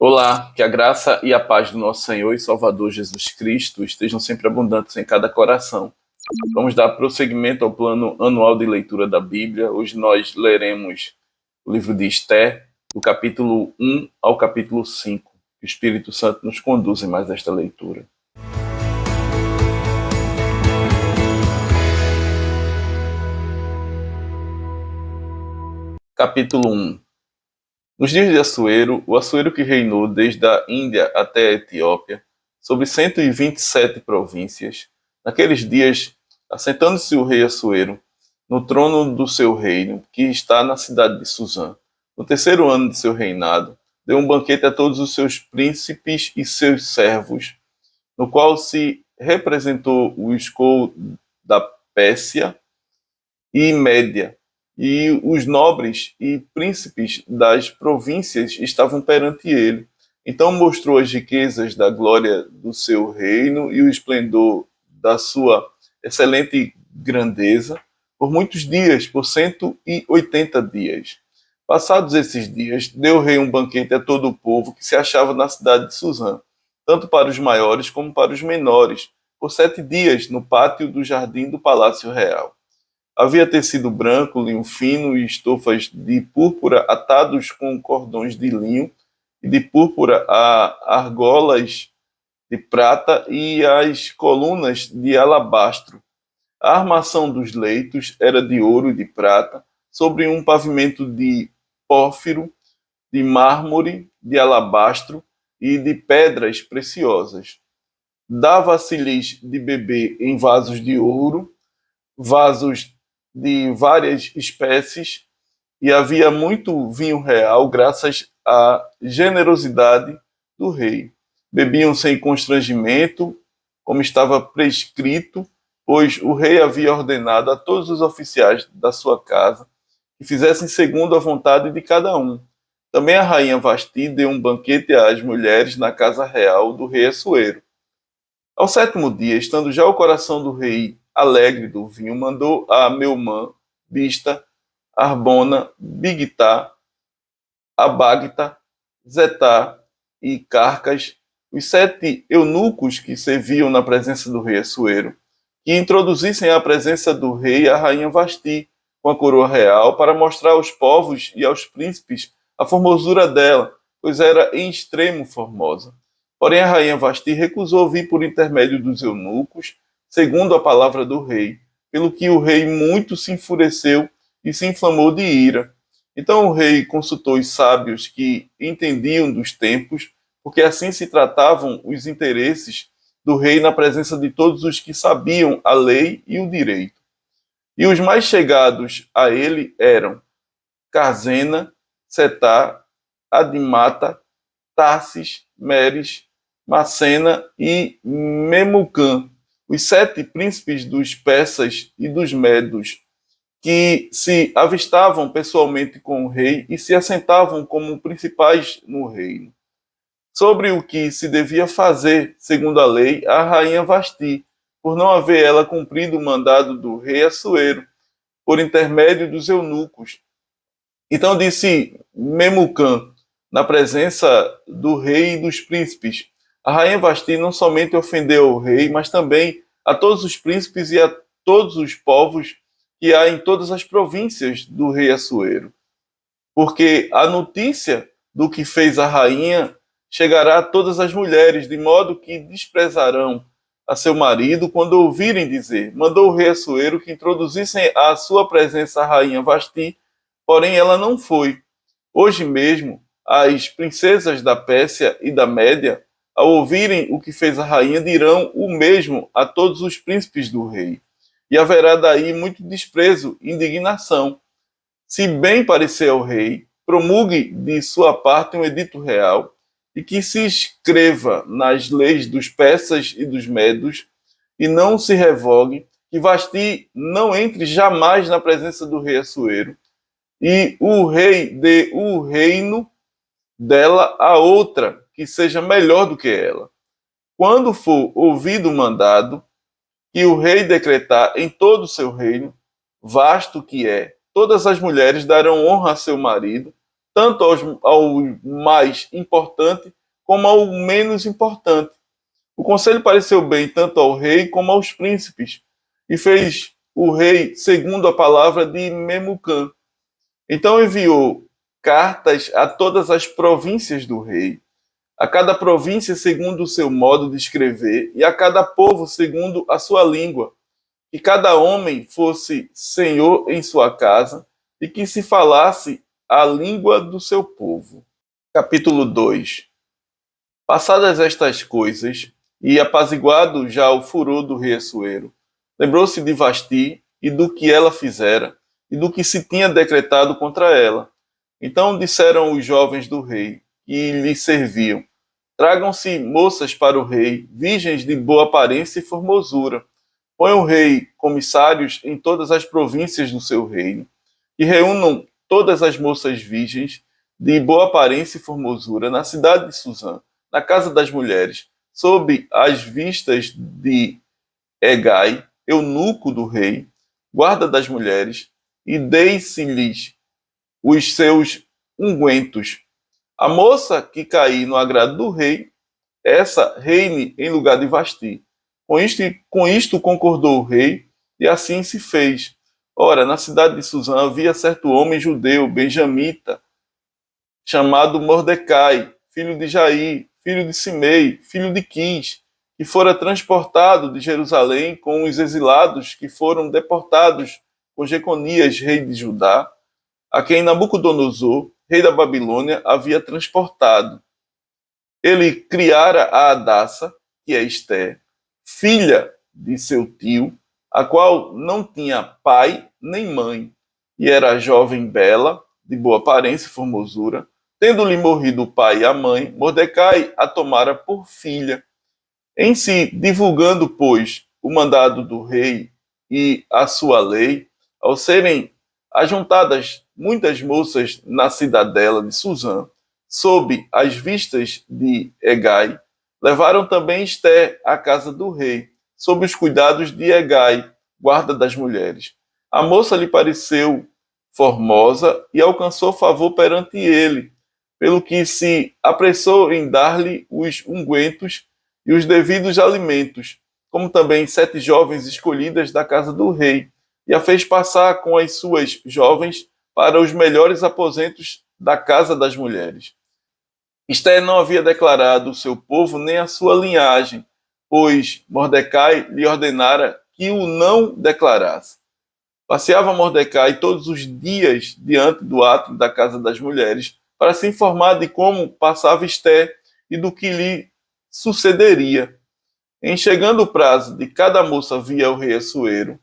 Olá, que a graça e a paz do nosso Senhor e Salvador Jesus Cristo estejam sempre abundantes em cada coração. Vamos dar prosseguimento ao plano anual de leitura da Bíblia. Hoje nós leremos o livro de Esther, do capítulo 1 ao capítulo 5. Que o Espírito Santo nos conduza em mais esta leitura. Capítulo 1. Nos dias de Assuero, o Assuero que reinou desde a Índia até a Etiópia, sobre 127 províncias, naqueles dias, assentando-se o rei Assuero no trono do seu reino, que está na cidade de Susã, no terceiro ano de seu reinado, deu um banquete a todos os seus príncipes e seus servos, no qual se representou o escolho da Pérsia e Média, e os nobres e príncipes das províncias estavam perante ele. Então mostrou as riquezas da glória do seu reino e o esplendor da sua excelente grandeza por muitos dias, por 180 dias. Passados esses dias, deu o rei um banquete a todo o povo que se achava na cidade de Susã, tanto para os maiores como para os menores, por 7 dias no pátio do jardim do Palácio Real. Havia tecido branco, linho fino e estofas de púrpura atados com cordões de linho e de púrpura a argolas de prata e as colunas de alabastro. A armação dos leitos era de ouro e de prata, sobre um pavimento de pórfiro, de mármore, de alabastro e de pedras preciosas. Dava-se-lhes de beber em vasos de ouro, vasos de várias espécies, e havia muito vinho real graças à generosidade do rei. Bebiam sem constrangimento, como estava prescrito, pois o rei havia ordenado a todos os oficiais da sua casa que fizessem segundo a vontade de cada um. Também a rainha Vasti deu um banquete às mulheres na casa real do rei Assuero. Ao 7º dia, estando já o coração do rei alegre do vinho, mandou a Meumã, Bista, Arbona, Bigtá, Abagta, Zetá e Carcas, os 7 eunucos que serviam na presença do rei Assuero, que introduzissem à presença do rei a rainha Vasti, com a coroa real, para mostrar aos povos e aos príncipes a formosura dela, pois era em extremo formosa. Porém a rainha Vasti recusou vir por intermédio dos eunucos, segundo a palavra do rei, pelo que o rei muito se enfureceu e se inflamou de ira. Então o rei consultou os sábios que entendiam dos tempos, porque assim se tratavam os interesses do rei na presença de todos os que sabiam a lei e o direito. E os mais chegados a ele eram Carzena, Setá, Adimata, Tarsis, Meres, Macena e Memucã, os 7 príncipes dos persas e dos medos, que se avistavam pessoalmente com o rei e se assentavam como principais no reino. Sobre o que se devia fazer, segundo a lei, a rainha Vasti, por não haver ela cumprido o mandado do rei Assuero, por intermédio dos eunucos. Então disse Memucã, na presença do rei e dos príncipes: a rainha Vasti não somente ofendeu o rei, mas também a todos os príncipes e a todos os povos que há em todas as províncias do rei Assuero. Porque a notícia do que fez a rainha chegará a todas as mulheres, de modo que desprezarão a seu marido quando ouvirem dizer: mandou o rei Assuero que introduzissem à sua presença a rainha Vasti, porém ela não foi. Hoje mesmo, as princesas da Pérsia e da Média, ao ouvirem o que fez a rainha, dirão o mesmo a todos os príncipes do rei. E haverá daí muito desprezo e indignação. Se bem parecer ao rei, promulgue de sua parte um edito real, e que se escreva nas leis dos persas e dos medos, e não se revogue, que Vasti não entre jamais na presença do rei Assuero, e o rei dê o reino dela a outra, que seja melhor do que ela. Quando for ouvido o mandado, que o rei decretar em todo o seu reino, vasto que é, todas as mulheres darão honra a seu marido, tanto ao mais importante como ao menos importante. O conselho pareceu bem tanto ao rei como aos príncipes, e fez o rei segundo a palavra de Memucã. Então enviou cartas a todas as províncias do rei, a cada província segundo o seu modo de escrever, e a cada povo segundo a sua língua, que cada homem fosse senhor em sua casa, e que se falasse a língua do seu povo. Capítulo 2. Passadas estas coisas, e apaziguado já o furor do rei Assuero, lembrou-se de Vasti e do que ela fizera, e do que se tinha decretado contra ela. Então disseram os jovens do rei, que lhe serviam: tragam-se moças para o rei, virgens de boa aparência e formosura. Põe o rei comissários em todas as províncias do seu reino, e reúnam todas as moças virgens de boa aparência e formosura na cidade de Suzã, na casa das mulheres, sob as vistas de Hegai, eunuco do rei, guarda das mulheres, e deis-lhes os seus ungüentos. A moça que cair no agrado do rei, essa reine em lugar de Vasti. Com isto concordou o rei, e assim se fez. Ora, na cidade de Suzã havia certo homem judeu, benjamita, chamado Mordecai, filho de Jair, filho de Simei, filho de Quis, que fora transportado de Jerusalém com os exilados que foram deportados com Jeconias, rei de Judá, a quem Nabucodonosor, rei da Babilônia, havia transportado. Ele criara a Adassa, que é Esté, filha de seu tio, a qual não tinha pai nem mãe, e era jovem bela, de boa aparência e formosura. Tendo-lhe morrido o pai e a mãe, Mordecai a tomara por filha. Em se divulgando, pois, o mandado do rei e a sua lei, ao serem ajuntadas muitas moças na cidadela de Suzã, sob as vistas de Hegai, levaram também Esté à casa do rei, sob os cuidados de Hegai, guarda das mulheres. A moça lhe pareceu formosa e alcançou favor perante ele, pelo que se apressou em dar-lhe os ungüentos e os devidos alimentos, como também 7 jovens escolhidas da casa do rei, e a fez passar com as suas jovens para os melhores aposentos da casa das mulheres. Esté não havia declarado o seu povo nem a sua linhagem, pois Mordecai lhe ordenara que o não declarasse. Passeava Mordecai todos os dias diante do átrio da casa das mulheres, para se informar de como passava Esté e do que lhe sucederia. Em chegando o prazo de cada moça via o rei Assuero,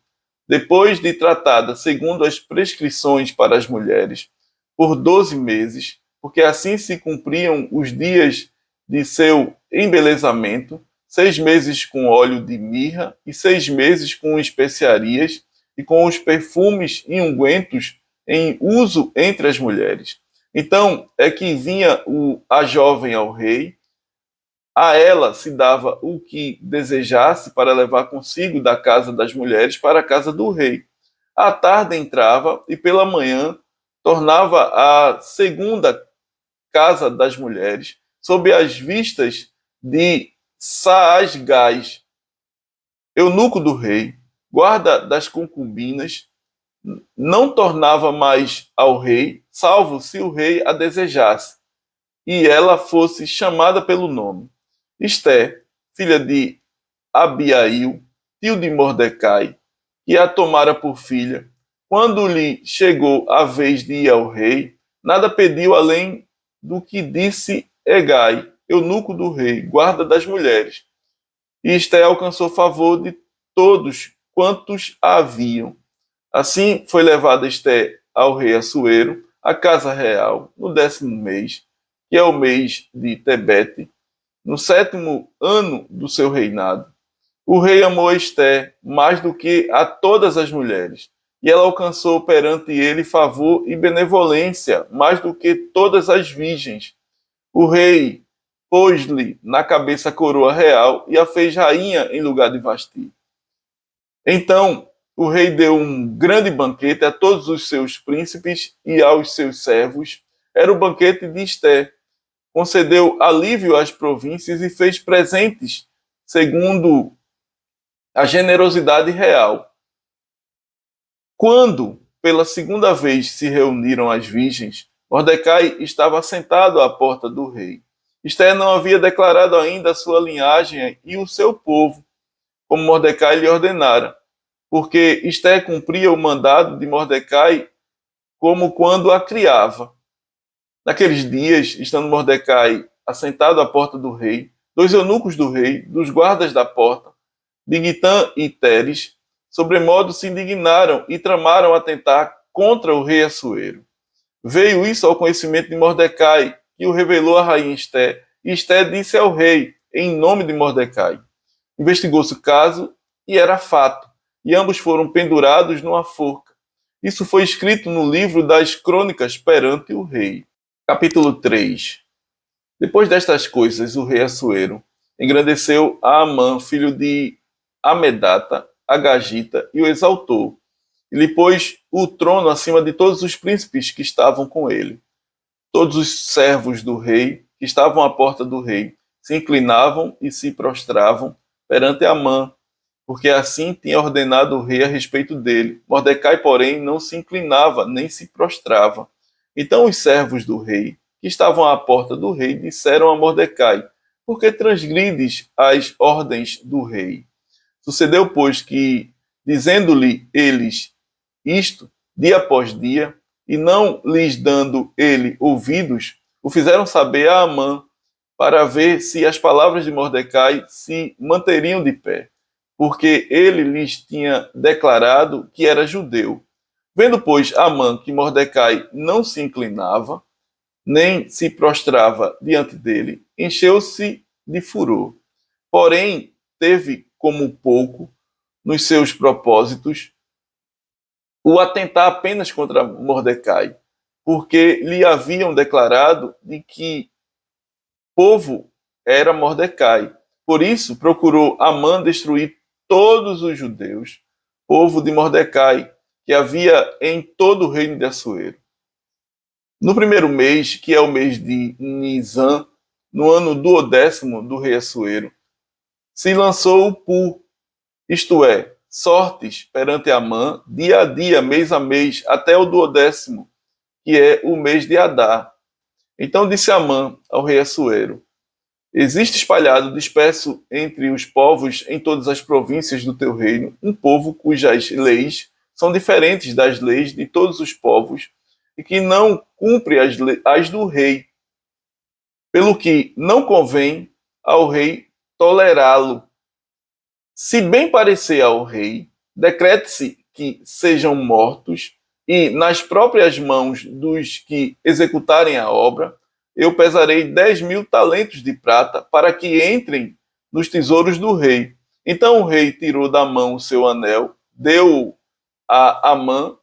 depois de tratada segundo as prescrições para as mulheres, por 12 meses, porque assim se cumpriam os dias de seu embelezamento, 6 meses com óleo de mirra e 6 meses com especiarias e com os perfumes e ungüentos em uso entre as mulheres. Então é que vinha a jovem ao rei, a ela se dava o que desejasse para levar consigo da casa das mulheres para a casa do rei. À tarde entrava e pela manhã tornava à segunda casa das mulheres, sob as vistas de Saasgás, eunuco do rei, guarda das concubinas. Não tornava mais ao rei, salvo se o rei a desejasse, e ela fosse chamada pelo nome. Esté, filha de Abiail, tio de Mordecai, que a tomara por filha, quando lhe chegou a vez de ir ao rei, nada pediu além do que disse Hegai, eunuco do rei, guarda das mulheres. E Esté alcançou favor de todos quantos a haviam. Assim foi levada Esté ao rei Assuero, à casa real, no 10º mês, que é o mês de Tebete, no 7º ano do seu reinado. O rei amou Esté mais do que a todas as mulheres, e ela alcançou perante ele favor e benevolência mais do que todas as virgens. O rei pôs-lhe na cabeça a coroa real e a fez rainha em lugar de Vasti. Então o rei deu um grande banquete a todos os seus príncipes e aos seus servos. era o banquete de Esté. Concedeu alívio às províncias e fez presentes segundo a generosidade real. Quando, pela segunda vez, se reuniram as virgens, Mordecai estava sentado à porta do rei. Esté não havia declarado ainda a sua linhagem e o seu povo, como Mordecai lhe ordenara, porque Esté cumpria o mandado de Mordecai como quando a criava. Naqueles dias, estando Mordecai assentado à porta do rei, 2 eunucos do rei, dos guardas da porta, Bigtã e Teres, sobremodo se indignaram e tramaram atentar contra o rei Assuero. Veio isso ao conhecimento de Mordecai, que o revelou a rainha Esté, e Esté disse ao rei, em nome de Mordecai. Investigou-se o caso, e era fato, e ambos foram pendurados numa forca. Isso foi escrito no livro das crônicas perante o rei. Capítulo 3. Depois destas coisas, o rei Assuero engrandeceu a Amã, filho de Amedata, Agagita, e o exaltou, e lhe pôs o trono acima de todos os príncipes que estavam com ele. Todos os servos do rei, que estavam à porta do rei, se inclinavam e se prostravam perante Amã, porque assim tinha ordenado o rei a respeito dele. Mordecai, porém, não se inclinava, nem se prostrava. Então os servos do rei, que estavam à porta do rei, disseram a Mordecai: por que transgrides as ordens do rei? Sucedeu, pois, que, dizendo-lhe eles isto, dia após dia, e não lhes dando ele ouvidos, o fizeram saber a Amã, para ver se as palavras de Mordecai se manteriam de pé, porque ele lhes tinha declarado que era judeu. Vendo, pois, Amã que Mordecai não se inclinava, nem se prostrava diante dele, encheu-se de furor. Porém, teve como pouco, nos seus propósitos, o atentar apenas contra Mordecai, porque lhe haviam declarado de que povo era Mordecai. Por isso, procurou Amã destruir todos os judeus, povo de Mordecai, que havia em todo o reino de Assuero. No primeiro mês, que é o mês de Nisan, no ano 12º do rei Assuero, se lançou o Pu, isto é, sortes perante Amã, dia a dia, mês a mês, até o 12º, que é o mês de Adar. Então disse Amã ao rei Assuero: existe espalhado, disperso entre os povos em todas as províncias do teu reino, um povo cujas leis são diferentes das leis de todos os povos e que não cumpre as do rei, pelo que não convém ao rei tolerá-lo. Se bem parecer ao rei, decrete-se que sejam mortos, e nas próprias mãos dos que executarem a obra, eu pesarei 10.000 talentos de prata para que entrem nos tesouros do rei. Então o rei tirou da mão o seu anel, deu-o a Amã,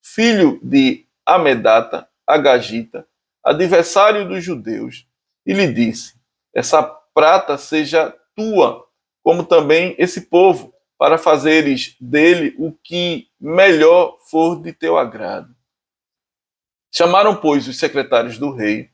filho de Amedata, Agagita, adversário dos judeus, e lhe disse: essa prata seja tua, como também esse povo, para fazeres dele o que melhor for de teu agrado. Chamaram, pois, os secretários do rei,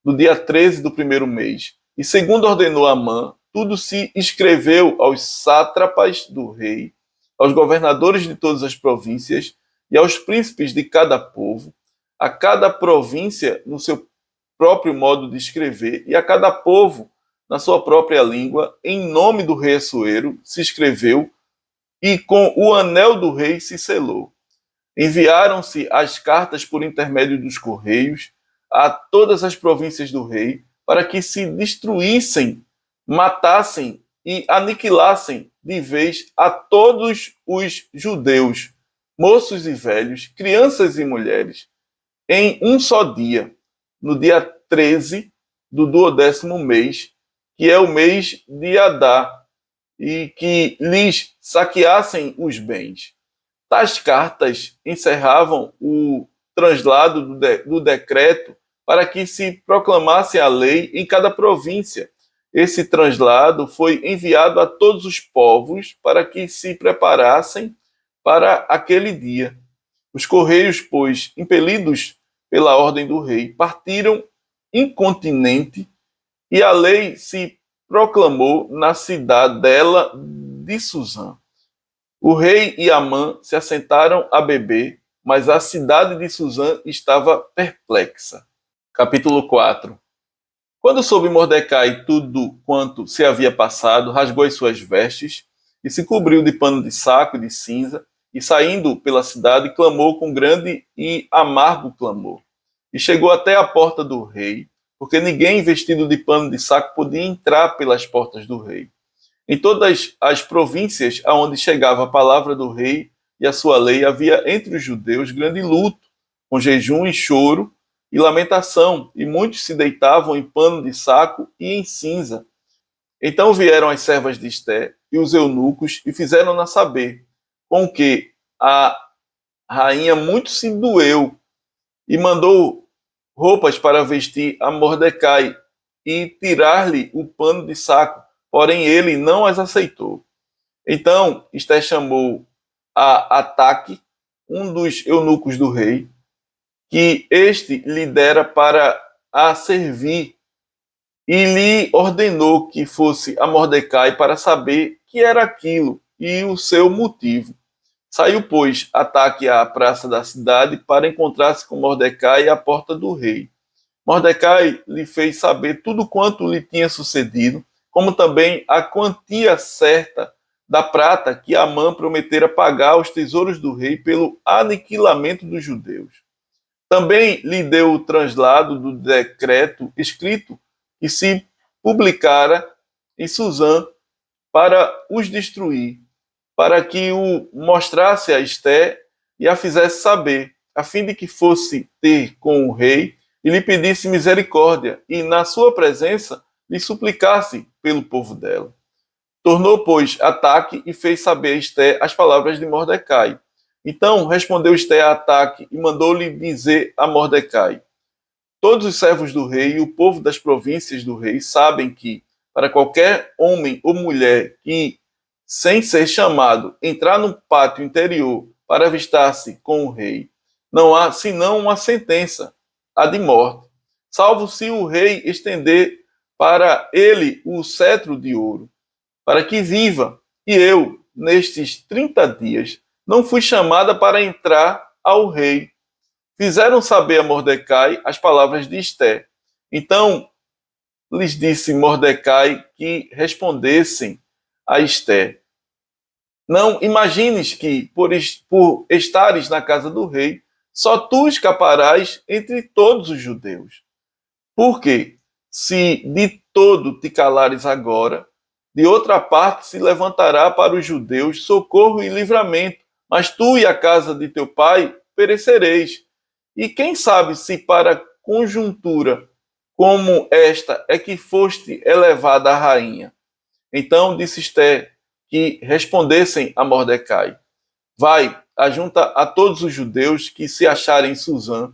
no dia 13 do primeiro mês, e segundo ordenou Amã, tudo se escreveu aos sátrapas do rei, aos governadores de todas as províncias e aos príncipes de cada povo, a cada província no seu próprio modo de escrever, e a cada povo na sua própria língua, em nome do rei Assuero, se escreveu, e com o anel do rei se selou. Enviaram-se as cartas por intermédio dos correios a todas as províncias do rei, para que se destruíssem, matassem e aniquilassem de vez a todos os judeus, moços e velhos, crianças e mulheres, em um só dia, no dia 13 do 12º mês, que é o mês de Adar, e que lhes saqueassem os bens. Tais cartas encerravam o translado do decreto para que se proclamasse a lei em cada província. Esse translado foi enviado a todos os povos para que se preparassem para aquele dia. Os correios, pois, impelidos pela ordem do rei, partiram incontinenti, e a lei se proclamou na cidadela de Suzã. O rei e Amã se assentaram a beber, mas a cidade de Suzã estava perplexa. Capítulo 4. Quando soube Mordecai tudo quanto se havia passado, rasgou as suas vestes e se cobriu de pano de saco e de cinza, e saindo pela cidade, clamou com grande e amargo clamor. E chegou até a porta do rei, porque ninguém vestido de pano de saco podia entrar pelas portas do rei. Em todas as províncias aonde chegava a palavra do rei e a sua lei, havia entre os judeus grande luto, com jejum e choro e lamentação, e muitos se deitavam em pano de saco e em cinza. Então vieram as servas de Esté e os eunucos e fizeram-na saber, com que a rainha muito se doeu e mandou roupas para vestir a Mordecai e tirar-lhe o pano de saco, porém ele não as aceitou. Então Esté chamou a Ataque, um dos eunucos do rei, que este lhe dera para a servir, e lhe ordenou que fosse a Mordecai para saber que era aquilo e o seu motivo. Saiu, pois, Ataque à praça da cidade para encontrar-se com Mordecai à porta do rei. Mordecai lhe fez saber tudo quanto lhe tinha sucedido, como também a quantia certa da prata que Amã prometera pagar aos tesouros do rei pelo aniquilamento dos judeus. Também lhe deu o translado do decreto escrito que se publicara em Suzã para os destruir, para que o mostrasse a Esté e a fizesse saber, a fim de que fosse ter com o rei e lhe pedisse misericórdia, e na sua presença lhe suplicasse pelo povo dela. Tornou, pois, Ataque e fez saber a Esté as palavras de Mordecai. Então respondeu Esté a Ataque e mandou-lhe dizer a Mordecai: todos os servos do rei e o povo das províncias do rei sabem que, para qualquer homem ou mulher que, sem ser chamado, entrar no pátio interior para avistar-se com o rei, não há senão uma sentença, a de morte, salvo se o rei estender para ele o cetro de ouro, para que viva. E eu, nestes 30 dias, não fui chamada para entrar ao rei. Fizeram saber a Mordecai as palavras de Esté. Então lhes disse Mordecai que respondessem a Esté: não imagines que, por estares na casa do rei, só tu escaparás entre todos os judeus. Porque, se de todo te calares agora, de outra parte se levantará para os judeus socorro e livramento, mas tu e a casa de teu pai perecereis. E quem sabe se para conjuntura como esta é que foste elevada a rainha. Então disse Esté que respondessem a Mordecai: vai, ajunta a todos os judeus que se acharem em Suzã,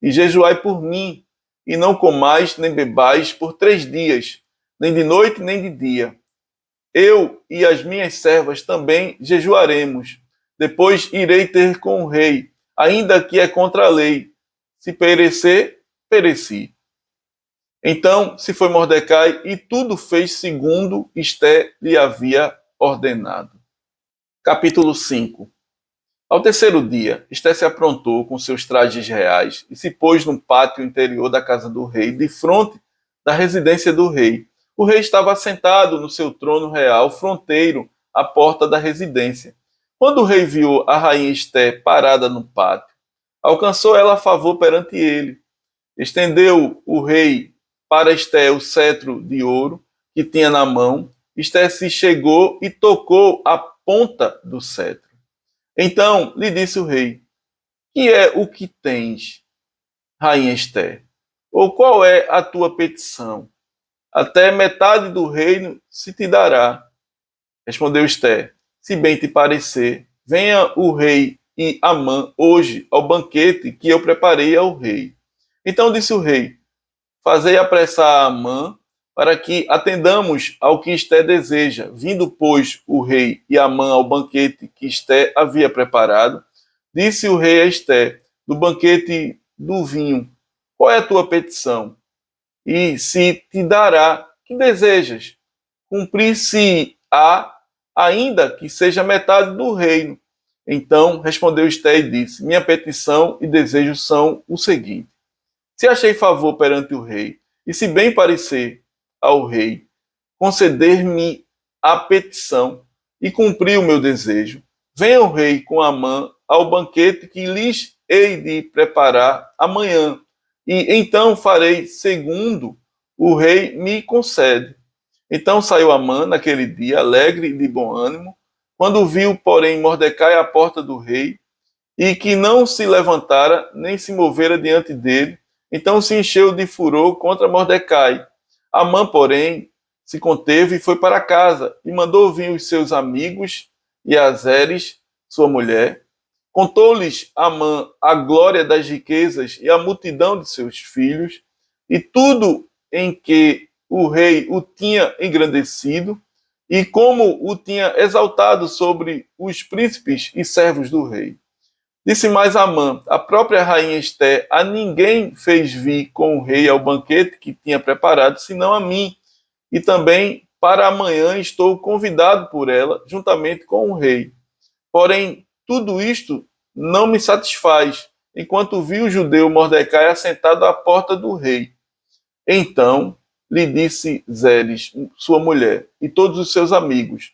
e jejuai por mim, e não comais nem bebais por 3 dias, nem de noite nem de dia. Eu e as minhas servas também jejuaremos. Depois irei ter com o rei, ainda que é contra a lei. Se perecer, pereci. Então se foi Mordecai e tudo fez segundo Esté lhe havia ordenado. Capítulo 5. Ao terceiro dia, Esté se aprontou com seus trajes reais e se pôs no pátio interior da casa do rei, de frente da residência do rei. O rei estava assentado no seu trono real, fronteiro à porta da residência. Quando o rei viu a rainha Esté parada no pátio, alcançou ela favor perante ele. Estendeu o rei para Esté o cetro de ouro que tinha na mão. Esté se chegou e tocou a ponta do cetro. Então lhe disse o rei: que é o que tens, rainha Esté? Ou qual é a tua petição? Até metade do reino se te dará. Respondeu Esté: se bem te parecer, venha o rei e Amã hoje ao banquete que eu preparei ao rei. Então disse o rei: fazei apressar a Amã, para que atendamos ao que Esté deseja. Vindo, pois, o rei e Amã ao banquete que Esté havia preparado, disse o rei a Esté: do banquete do vinho. Qual é a tua petição? E se te dará que desejas. Cumprir-se-á, ainda que seja metade do reino. Então respondeu Esté e disse: minha petição e desejo são o seguinte: se achei favor perante o rei, e se bem parecer ao rei, conceder-me a petição e cumprir o meu desejo, venha o rei com Amã ao banquete que lhes hei de preparar amanhã, e então farei segundo o rei me concede. Então saiu Amã naquele dia, alegre e de bom ânimo, quando viu, porém, Mordecai à porta do rei, e que não se levantara, nem se movera diante dele, então se encheu de furor contra Mordecai. Amã, porém, se conteve e foi para casa, e mandou vir os seus amigos e Azeres, sua mulher. Contou-lhes Amã a glória das riquezas e a multidão de seus filhos, e tudo em que o rei o tinha engrandecido, e como o tinha exaltado sobre os príncipes e servos do rei. Disse mais Amã: a própria rainha Esté a ninguém fez vir com o rei ao banquete que tinha preparado, senão a mim. E também para amanhã estou convidado por ela, juntamente com o rei. Porém, tudo isto não me satisfaz, enquanto vi o judeu Mordecai assentado à porta do rei. Então lhe disse Zeres, sua mulher, e todos os seus amigos: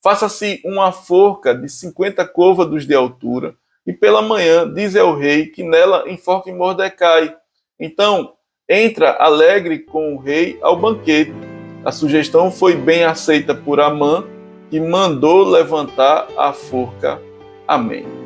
faça-se uma forca de 50 côvados de altura, e pela manhã dize ao rei que nela enforque Mordecai. Então entra alegre com o rei ao banquete. A sugestão foi bem aceita por Amã, que mandou levantar a forca. Amém.